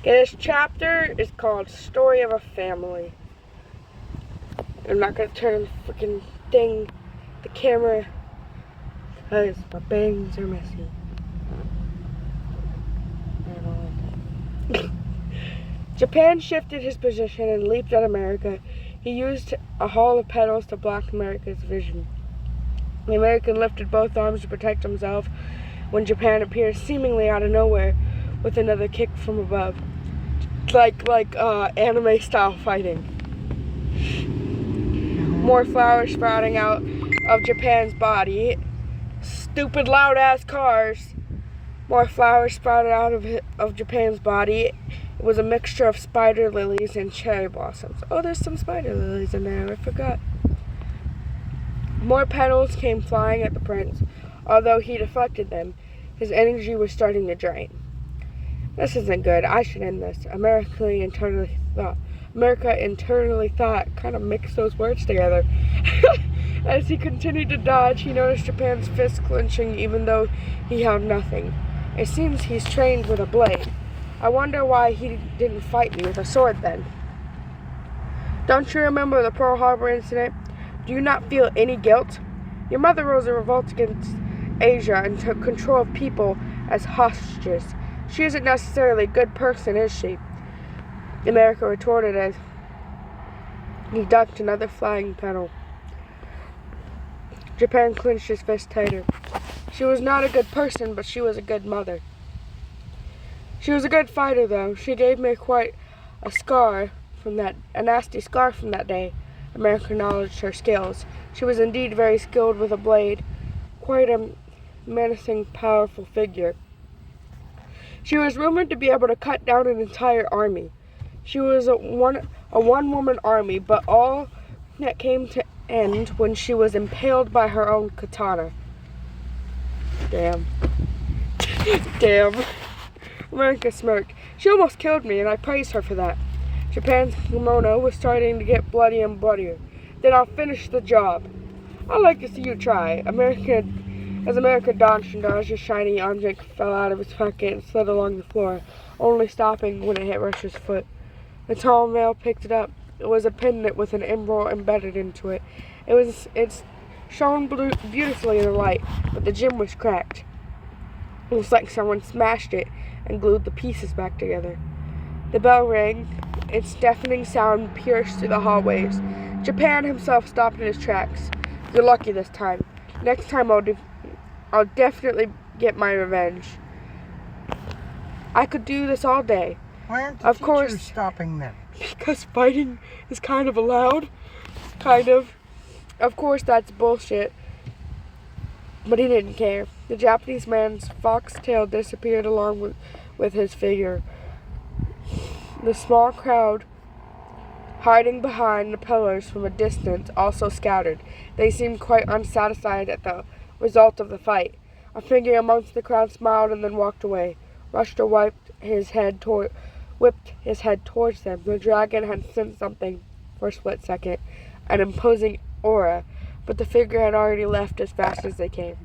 This chapter is called Story of a Family. I'm not going to turn the freaking the camera, because my bangs are messy. I don't like that. Japan shifted his position and leaped at America. He used a haul of petals to block America's vision. The American lifted both arms to protect himself when Japan appeared seemingly out of nowhere with another kick from above. Like anime style fighting. More flowers sprouting out of Japan's body. Stupid loud ass cars. More flowers sprouted out of Japan's body. It was a mixture of spider lilies and cherry blossoms. Oh, there's some spider lilies in there. I forgot. More petals came flying at the prince. Although he deflected them, his energy was starting to drain. This isn't good. I should end this. America internally thought, kind of mixed those words together. As he continued to dodge, he noticed Japan's fist clenching even though he held nothing. It seems he's trained with a blade. I wonder why he didn't fight me with a sword then. Don't you remember the Pearl Harbor incident? Do you not feel any guilt? Your mother rose a revolt against Asia and took control of people as hostages. She isn't necessarily a good person, is she? America retorted as he ducked another flying petal. Japan clenched his fist tighter. She was not a good person, but she was a good mother. She was a good fighter, though. She gave me quite a nasty scar from that day. America acknowledged her skills. She was indeed very skilled with a blade, quite a menacing, powerful figure. She was rumored to be able to cut down an entire army. She was a one-woman army, but all that came to end when she was impaled by her own katana. Damn. Damn. America smirked. She almost killed me, and I praised her for that. Japan's kimono was starting to get bloody and bloodier. Then I'll finish the job. I'd like to see you try. As America dodged and dodged, a shiny object fell out of his pocket and slid along the floor, only stopping when it hit Rush's foot. The tall male picked it up. It was a pendant with an emerald embedded into it. It shone beautifully in the light, but the gem was cracked. It was like someone smashed it and glued the pieces back together. The bell rang. Its deafening sound pierced through the hallways. Japan himself stopped in his tracks. You're lucky this time. Next time I'll definitely get my revenge. I could do this all day. Why aren't the teachers stopping them? Because fighting is kind of allowed. Kind of. Of course, that's bullshit. But he didn't care. The Japanese man's foxtail disappeared along with his figure. The small crowd, hiding behind the pillars from a distance, also scattered. They seemed quite unsatisfied at the result of the fight. A figure amongst the crowd smiled and then walked away. Rushter whipped his head towards them. The dragon had sensed something for a split second, an imposing aura, but the figure had already left as fast as they came.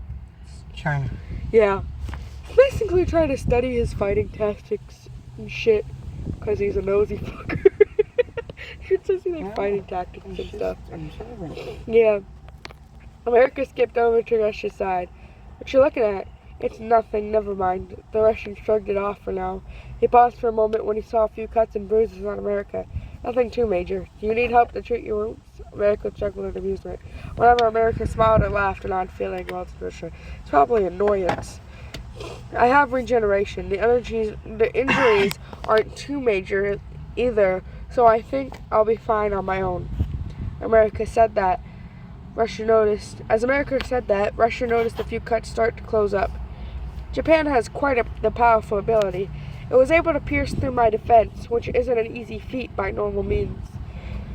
China. Yeah. He's basically trying to study his fighting tactics and shit, because he's a nosy fucker. He's just like fighting tactics and stuff. Yeah. America skipped over to Russia's side. What you looking at? It's nothing, never mind. The Russian shrugged it off for now. He paused for a moment when he saw a few cuts and bruises on America. Nothing too major. Do you need help to treat your wounds? America chuckled in amusement. Whenever America smiled or laughed, an odd feeling wells through Russia. It's probably annoyance. I have regeneration. The injuries aren't too major either, so I think I'll be fine on my own. America said that. As America said that, Russia noticed a few cuts start to close up. Japan has quite the powerful ability. It was able to pierce through my defense, which isn't an easy feat by normal means.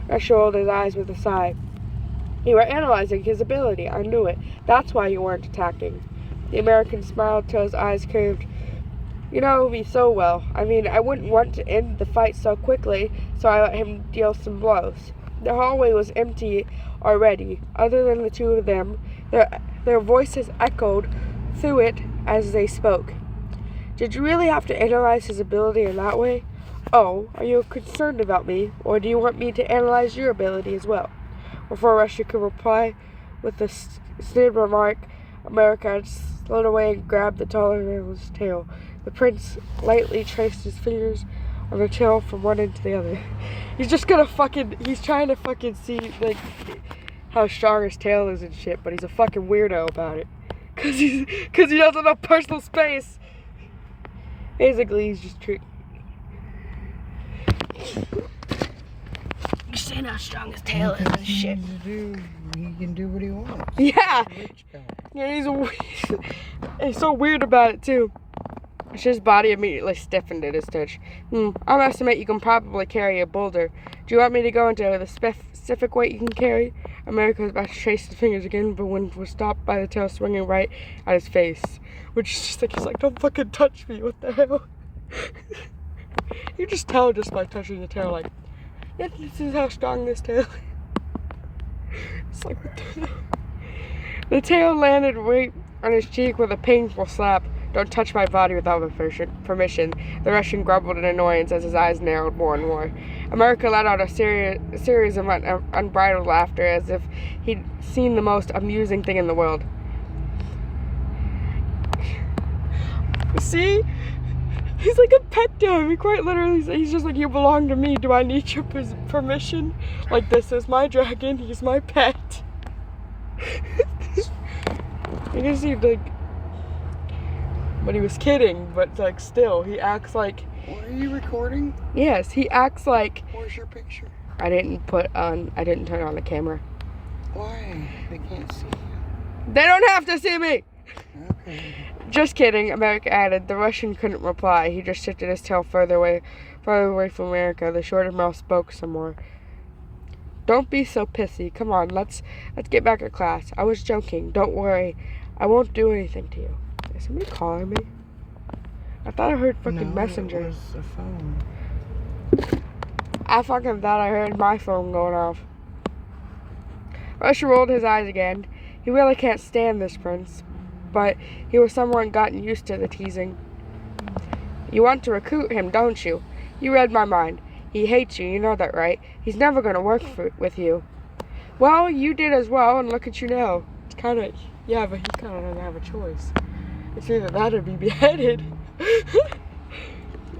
Russia rolled his eyes with a sigh. You were analyzing his ability. I knew it. That's why you weren't attacking. The American smiled till his eyes curved. You know me so well. I mean, I wouldn't want to end the fight so quickly, so I let him deal some blows. The hallway was empty already. Other than the two of them, their voices echoed through it as they spoke. Did you really have to analyze his ability in that way? Oh, are you concerned about me, or do you want me to analyze your ability as well? Before Russia could reply with a sneered remark, America had slid away and grabbed the taller man's tail. The prince lightly traced his fingers on the tail from one end to the other. He's trying to fucking see, like, how strong his tail is and shit, but he's a fucking weirdo about it. Cause he doesn't have personal space. Basically, he's just You're saying how strong his tail is and shit. He can do what he wants. Yeah. Yeah, he's so weird about it too. His body immediately stiffened at his touch. I'll estimate you can probably carry a boulder. Do you want me to go into the specific weight you can carry? America was about to trace his fingers again, but when was stopped by the tail swinging right at his face. Which is just like, he's like, don't fucking touch me, what the hell? You just tell just by touching the tail, like, yeah, this is how strong this tail is. It's like, what the hell? The tail landed right on his cheek with a painful slap. Don't touch my body without permission. The Russian grumbled in annoyance as his eyes narrowed more and more. America let out a series of unbridled laughter as if he'd seen the most amusing thing in the world. See? He's like a pet to him. He quite literally, he's just like, you belong to me. Do I need your permission? Like, this is my dragon. He's my pet. You can see, like, but he was kidding, but like still, he acts like... What, are you recording? Yes, he acts like... Where's your picture? I didn't turn on the camera. Why? They can't see you. They don't have to see me! Okay. Just kidding, America added. The Russian couldn't reply. He just shifted his tail further away from America. The shorter mouth spoke some more. Don't be so pissy. Come on, let's get back to class. I was joking. Don't worry. I won't do anything to you. Is somebody calling me? I thought I heard fucking Messenger. It was a phone. I fucking thought I heard my phone going off. Russia rolled his eyes again. He really can't stand this prince, but he was somewhat gotten used to the teasing. You want to recruit him, don't you? You read my mind. He hates you, you know that, right? He's never going to work with you. Well, you did as well, and look at you now. It's kind of, yeah, but he kind of doesn't have a choice. It's either that or be beheaded.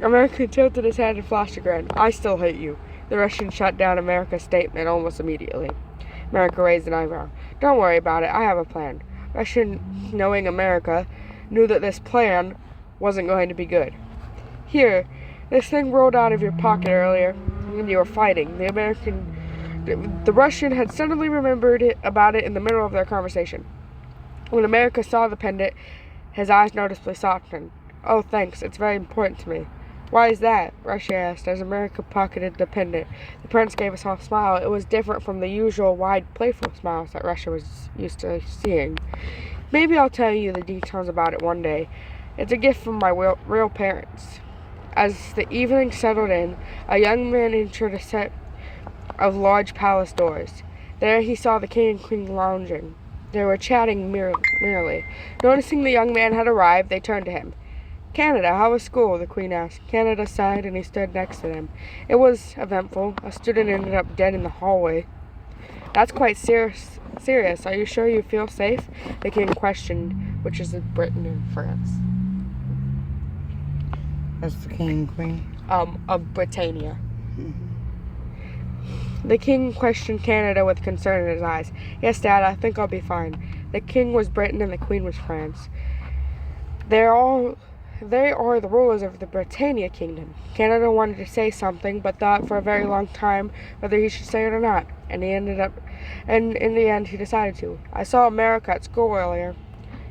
America tilted his head and flashed again. I still hate you. The Russian shut down America's statement almost immediately. America raised an eyebrow. Don't worry about it. I have a plan. Russia, knowing America, knew that this plan wasn't going to be good. Here, this thing rolled out of your pocket earlier when you were fighting. The Russian had suddenly remembered about it in the middle of their conversation. When America saw the pendant, his eyes noticeably softened. Oh, thanks. It's very important to me. Why is that? Russia asked as America pocketed the pendant. The prince gave a soft smile. It was different from the usual wide, playful smiles that Russia was used to seeing. Maybe I'll tell you the details about it one day. It's a gift from my real parents. As the evening settled in, a young man entered a set of large palace doors. There he saw the king and queen lounging. They were chatting merrily. Noticing the young man had arrived, they turned to him. Canada, how was school? The queen asked. Canada sighed and he stood next to them. It was eventful. A student ended up dead in the hallway. That's quite serious. Are you sure you feel safe? The king questioned, which is in Britain and France. That's the king and queen? Of Britannia. The king questioned Canada with concern in his eyes. Yes, Dad, I think I'll be fine. The king was Britain and the queen was France. They are the rulers of the Britannia kingdom. Canada wanted to say something, but thought for a very long time whether he should say it or not. And in the end, he decided to. I saw America at school earlier.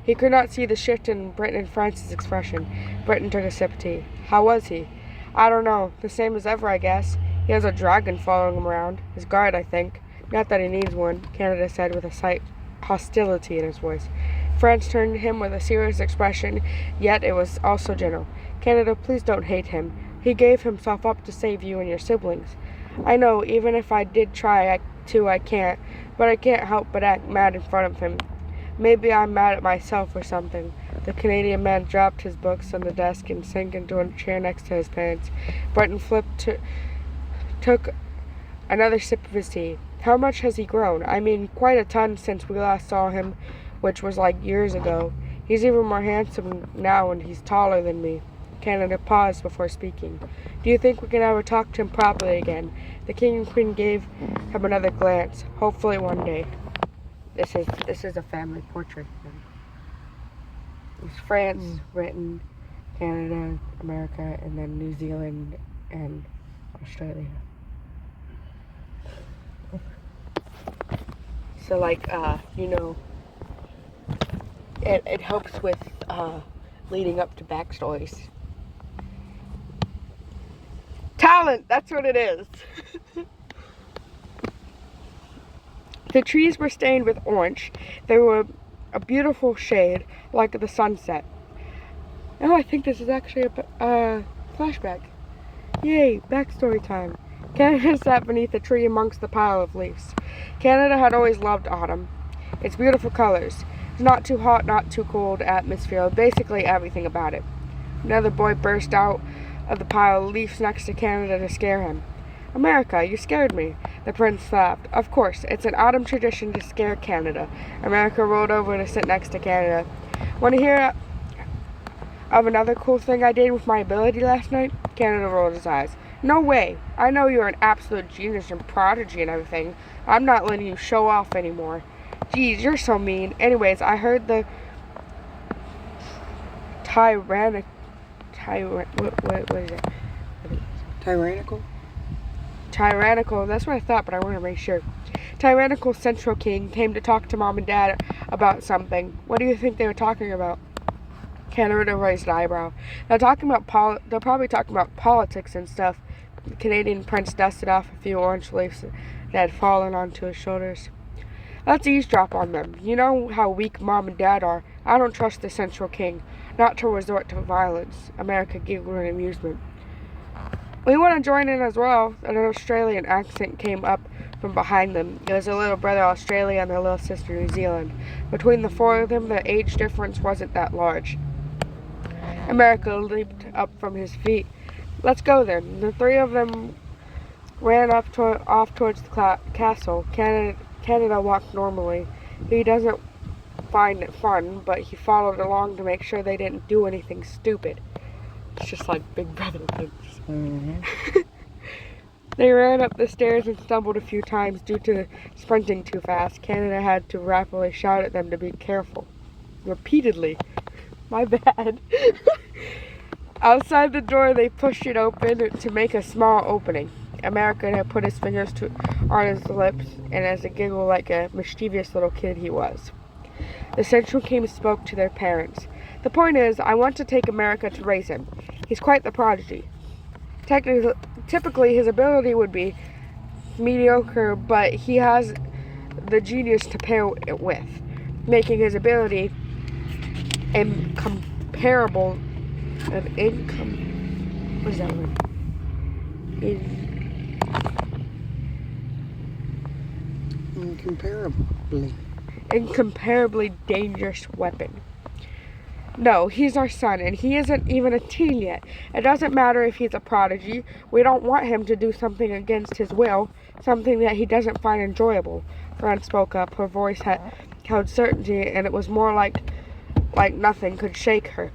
He could not see the shift in Britain and France's expression. Britain took a sip of tea. How was he? I don't know. The same as ever, I guess. He has a dragon following him around. His guard, I think. Not that he needs one, Canada said with a slight hostility in his voice. France turned to him with a serious expression, yet it was also gentle. Canada, please don't hate him. He gave himself up to save you and your siblings. I know, even if I did try to, I can't. But I can't help but act mad in front of him. Maybe I'm mad at myself or something. The Canadian man dropped his books on the desk and sank into a chair next to his parents. Brenton took another sip of his tea. How much has he grown? I mean, quite a ton since we last saw him, which was like years ago. He's even more handsome now, and he's taller than me. Canada paused before speaking. Do you think we can ever talk to him properly again? The king and queen gave him another glance. Hopefully one day. This is a family portrait of him. It's France, Britain, Canada, America, and then New Zealand and Australia. So it helps with leading up to backstories. Talent, that's what it is. The trees were stained with orange. They were a beautiful shade, like the sunset. Oh, I think this is actually a flashback. Yay, backstory time. Canada sat beneath a tree amongst the pile of leaves. Canada had always loved autumn. Its beautiful colors. It's not too hot, not too cold atmosphere, basically everything about it. Another boy burst out of the pile of leaves next to Canada to scare him. America, you scared me. The prince laughed. Of course, it's an autumn tradition to scare Canada. America rolled over to sit next to Canada. Want to hear of another cool thing I did with my ability last night? Canada rolled his eyes. No way. I know you're an absolute genius and prodigy and everything. I'm not letting you show off anymore. Geez, you're so mean. Anyways, I heard the what is it? Tyrannical? Tyrannical, that's what I thought, but I want to make sure. Tyrannical Central King came to talk to Mom and Dad about something. What do you think they were talking about? Canada raised an eyebrow. They're probably talking about politics and stuff. The Canadian prince dusted off a few orange leaves that had fallen onto his shoulders. Let's eavesdrop on them. You know how weak Mom and Dad are. I don't trust the Central King, not to resort to violence. America giggled in amusement. We want to join in as well. An Australian accent came up from behind them. It was their little brother Australia and their little sister New Zealand. Between the four of them, the age difference wasn't that large. America leaped up from his feet. Let's go then. The three of them ran off towards the castle. Canada walked normally. He doesn't find it fun, but he followed along to make sure they didn't do anything stupid. It's just like Big Brother things. Mm-hmm. They ran up the stairs and stumbled a few times due to sprinting too fast. Canada had to rapidly shout at them to be careful. Repeatedly. My bad. Outside the door, they pushed it open to make a small opening. America had put his fingers on his lips, and as a giggle like a mischievous little kid he was. The Central King spoke to their parents. The point is, I want to take America to raise him. He's quite the prodigy. Typically, his ability would be mediocre, but he has the genius to pair it with, making his ability incomparable. What is that word? Incomparably dangerous weapon. No, he's our son, and he isn't even a teen yet. It doesn't matter if he's a prodigy. We don't want him to do something against his will, something that he doesn't find enjoyable. Fran spoke up. Her voice held certainty, and it was more like nothing could shake her.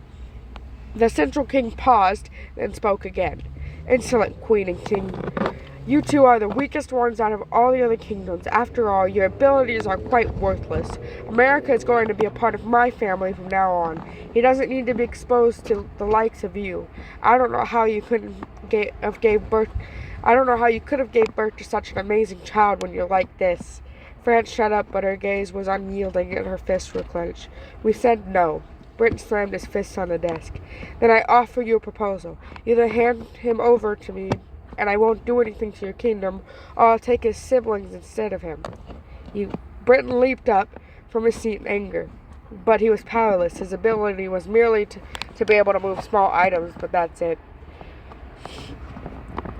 The Central King paused, then spoke again. Insolent Queen and King, you two are the weakest ones out of all the other kingdoms. After all, your abilities are quite worthless. America is going to be a part of my family from now on. He doesn't need to be exposed to the likes of you. I don't know how you could have gave birth to such an amazing child when you're like this. France shut up, but her gaze was unyielding and her fists were clenched. We said no. Britain slammed his fists on the desk. Then I offer you a proposal. Either hand him over to me, and I won't do anything to your kingdom, or I'll take his siblings instead of him. Britain leaped up from his seat in anger. But he was powerless. His ability was merely to be able to move small items, but that's it.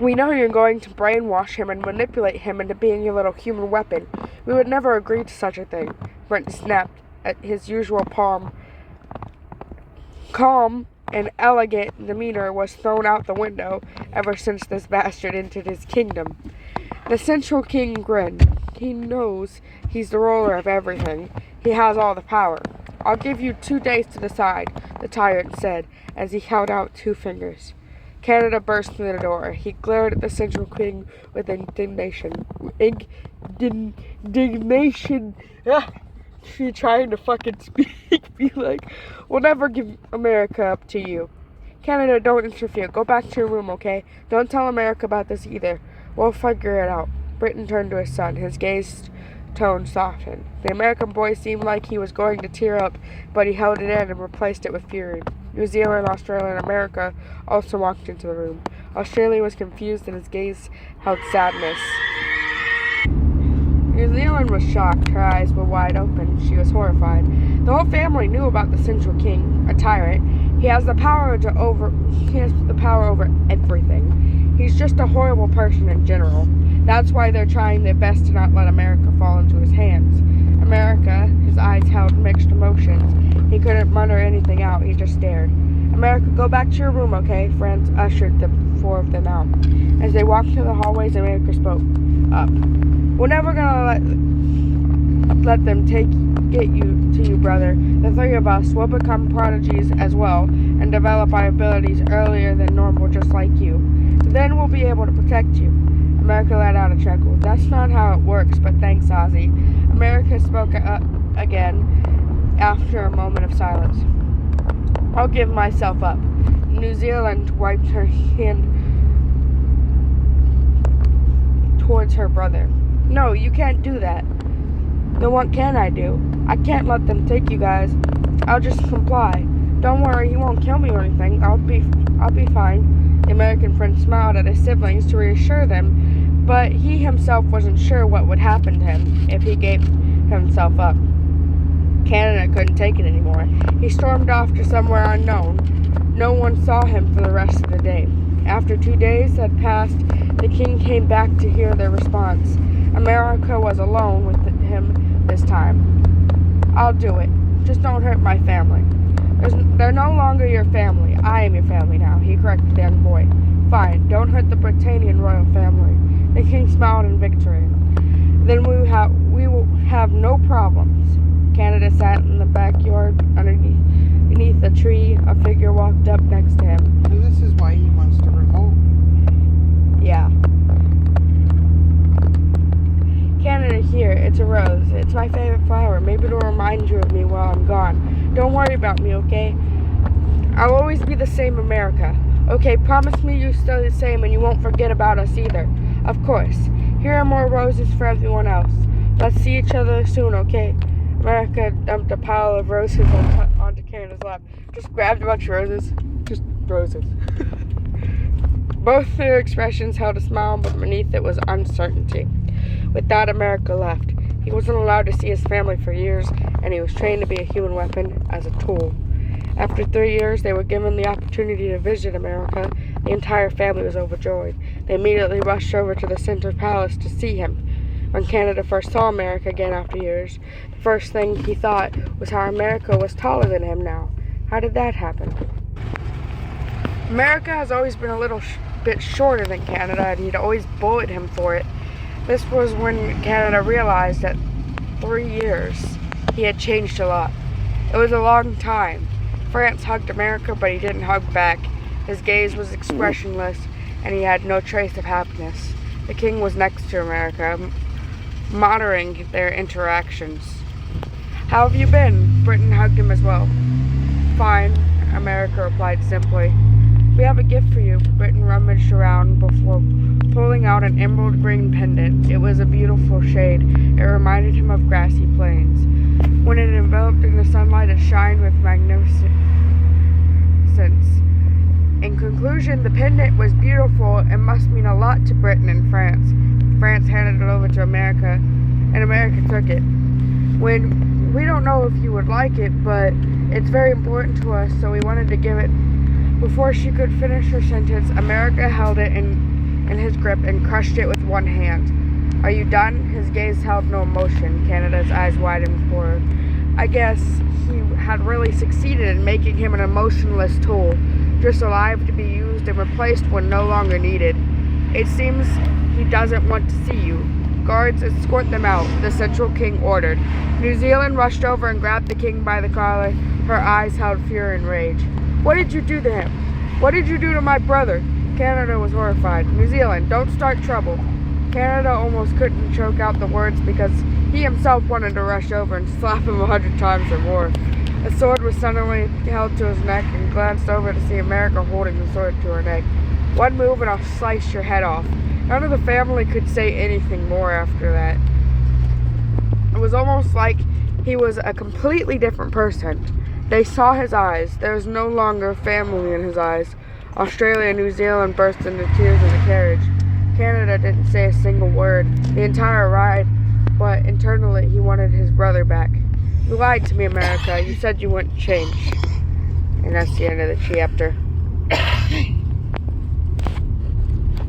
We know you're going to brainwash him and manipulate him into being your little human weapon. We would never agree to such a thing. Brent snapped at his usual palm calm and elegant demeanor was thrown out the window ever since this bastard entered his kingdom. The Central King grinned. He knows he's the ruler of everything. He has all the power. I'll give you 2 days to decide, the tyrant said, as he held out 2 fingers. Canada burst through the door. He glared at the Central King with indignation. Indignation. She trying to fucking speak. Be like, we'll never give America up to you. Canada, don't interfere. Go back to your room, okay? Don't tell America about this either. We'll figure it out. Britain turned to his son. His gaze tone softened. The American boy seemed like he was going to tear up, but he held it in and replaced it with fury. New Zealand, Australia, and America also walked into the room. Australia was confused and his gaze held sadness. New Zealand was shocked. Her eyes were wide open. She was horrified. The whole family knew about the Central King, a tyrant. He has the power over everything. He's just a horrible person in general. That's why they're trying their best to not let America fall into his hands. America, his eyes held mixed emotions. He couldn't mutter anything out. He just stared. America, go back to your room, okay? France ushered the 4 of them out. As they walked through the hallways, America spoke up. We're never gonna let them get you, brother. The 3 of us will become prodigies as well and develop our abilities earlier than normal, just like you. Then we'll be able to protect you. America let out a chuckle. That's not how it works, but thanks, Ozzy. America spoke again after a moment of silence. I'll give myself up. New Zealand wiped her hand towards her brother. No, you can't do that. Then what can I do? I can't let them take you guys. I'll just comply. Don't worry, he won't kill me or anything. I'll be fine. The American friend smiled at his siblings to reassure them, but he himself wasn't sure what would happen to him if he gave himself up. Canada couldn't take it anymore. He stormed off to somewhere unknown. No one saw him for the rest of the day. After 2 days had passed, the king came back to hear their response. America was alone with him this time. I'll do it. Just don't hurt my family. They're no longer your family. I am your family now, he corrected the young boy. Fine, don't hurt the Britannian royal family. The king smiled in victory. Then we will have no problems. Canada sat in the backyard underneath a tree. A figure walked up next to him. And this is why he wants to revolt. Yeah. Canada, here, it's a rose. It's my favorite flower. Maybe it'll remind you of me while I'm gone. Don't worry about me, okay? I'll always be the same America. Okay, promise me you'll stay the same and you won't forget about us either. Of course. Here are more roses for everyone else. Let's see each other soon, okay? America dumped a pile of roses onto Canada's lap. Just grabbed a bunch of roses. Just roses. Both their expressions held a smile, but beneath it was uncertainty. With that, America left. He wasn't allowed to see his family for years, and he was trained to be a human weapon as a tool. After 3 years, they were given the opportunity to visit America. The entire family was overjoyed. They immediately rushed over to the Center Palace to see him. When Canada first saw America again after years, the first thing he thought was how America was taller than him now. How did that happen? America has always been a little bit shorter than Canada, and he'd always bullied him for it. This was when Canada realized that 3 years he had changed a lot. It was a long time. France hugged America, but he didn't hug back. His gaze was expressionless, and he had no trace of happiness. The king was next to America, monitoring their interactions. How have you been? Britain hugged him as well. Fine, America replied simply. We have a gift for you. Britain rummaged around before pulling out an emerald green pendant. It was a beautiful shade. It reminded him of grassy plains. When it enveloped in the sunlight, it shined with magnificence. In conclusion, the pendant was beautiful and must mean a lot to Britain and France. France handed it over to America, and America took it. We don't know if you would like it, but it's very important to us, so we wanted to give it. Before she could finish her sentence, America held it in his grip and crushed it with one hand. Are you done? His gaze held no emotion. Canada's eyes widened for I guess he had really succeeded in making him an emotionless tool, just alive to be used and replaced when no longer needed. It seems he doesn't want to see you. Guards, escort them out, the Central King ordered. New Zealand rushed over and grabbed the king by the collar. Her eyes held fear and rage. What did you do to him? What did you do to my brother? Canada was horrified. New Zealand, don't start trouble. Canada almost couldn't choke out the words because he himself wanted to rush over and slap him 100 times or more. A sword was suddenly held to his neck and glanced over to see America holding the sword to her neck. One move and I'll slice your head off. None of the family could say anything more after that. It was almost like he was a completely different person. They saw his eyes. There was no longer family in his eyes. Australia and New Zealand burst into tears in the carriage. Canada didn't say a single word the entire ride, but internally he wanted his brother back. You lied to me, America. You said you wouldn't change. And that's the end of the chapter.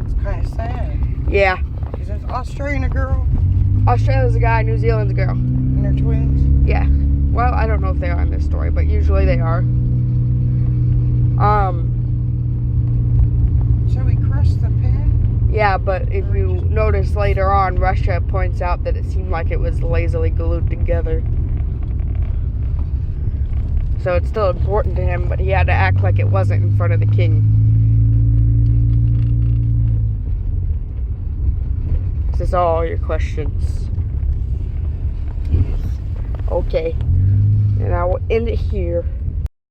It's kind of sad. Yeah. Is this Australian a girl? Australia's a guy, New Zealand's a girl. And they're twins? Yeah. Well, I don't know if they are in this story, but usually they are. So we crushed the pen? Yeah, but if you notice later on, Russia points out that it seemed like it was lazily glued together. So it's still important to him, but he had to act like it wasn't in front of the king. Is this all your questions? Yes. Okay. And I will end it here.